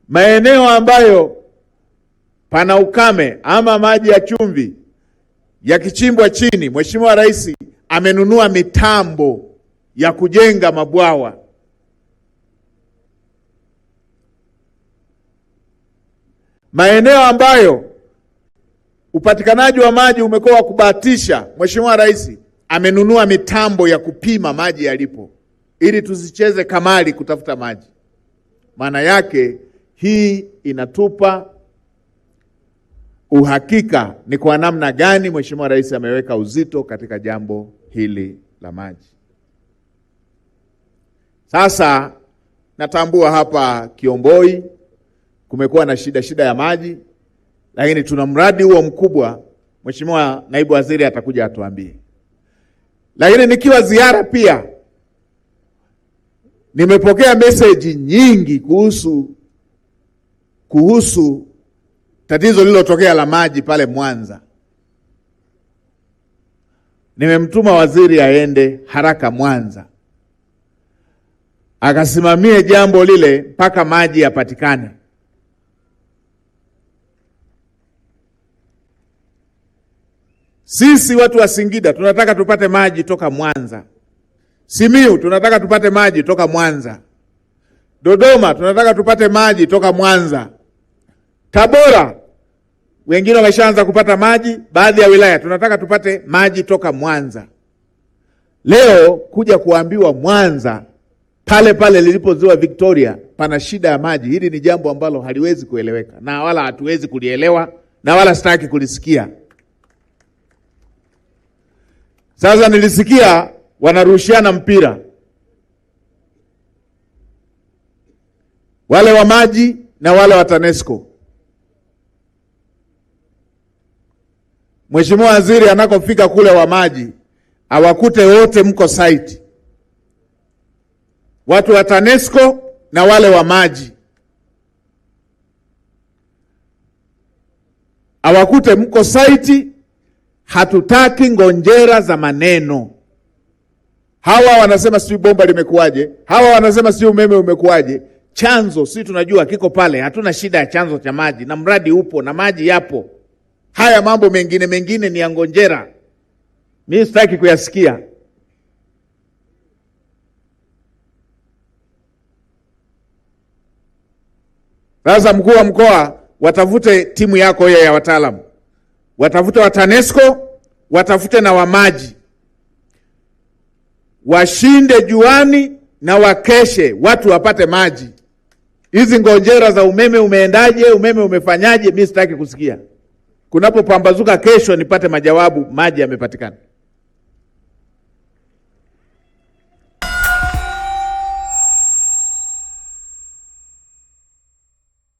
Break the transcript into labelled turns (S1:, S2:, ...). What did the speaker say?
S1: Maeneo ambayo pana ukame ama maji ya chumvi yakichimbwa chini, Mheshimiwa Rais amenunua mitambo ya kujenga mabwawa. Maeneo ambayo upatikanaji wa maji umekuwa wa kubahatisha, Mheshimiwa Rais amenunua mitambo ya kupima maji yalipo, ili tusicheze kamari kutafuta maji. Maana yake hii inatupa uhakika ni kwa namna gani Mheshimiwa Rais ameweka uzito katika jambo hili la maji. Sasa natambua hapa Kiomboi kumekuwa na shida ya maji, lakini tuna mradi huo mkubwa. Mheshimiwa Naibu Waziri atakuja atuambie. Lakini nikiwa ziara pia nimepokea message nyingi kuhusu tatizo lililotokea la maji pale Mwanza. Nimemtuma waziri aende haraka Mwanza akasimamie jambo lile mpaka maji yapatikane. Sisi watu wa Singida tunataka tupate maji toka Mwanza. Simiyu tunataka tupate maji toka Mwanza. Dodoma tunataka tupate maji toka Mwanza. Tabora wengine wameshaanza kupata maji, baadhi ya wilaya tunataka tupate maji toka Mwanza. Leo kuja kuambiwa Mwanza pale pale lilipo ziwa Victoria pana shida ya maji, hili ni jambo ambalo haliwezi kueleweka na wala hatuwezi kulielewa na wala sitaki kulisikia. Sasa nilisikia wanarushiana mpira, wale wa maji na wale wa TANESCO. Mheshimiwa Waziri anakofika kule wa maji awakute wote mko site, watu wa TANESCO na wale wa maji, awakute mko site. Hatutaki ngonjera za maneno. Hawa wanasema sijui bomba limekuaje, hawa wanasema sijui umeme umekuaje. Chanzo sisi tunajua kiko pale, hatuna shida ya chanzo cha maji na mradi upo na maji yapo. Haya mambo mengine ni ya ngonjera, mimi sitaki kuyasikia. Sasa mkuu wa mkoa, watafute timu yako ya wataalamu, watafute wa TANESCO, watafute na wa maji, washinde juani na wakeshe, watu wapate maji. Hizi ngonjera za umeme umeendaje, umeme umefanyaje, mimi sitaki kusikia. Kunapopambazuka kesho nipate majawabu, maji yamepatikana.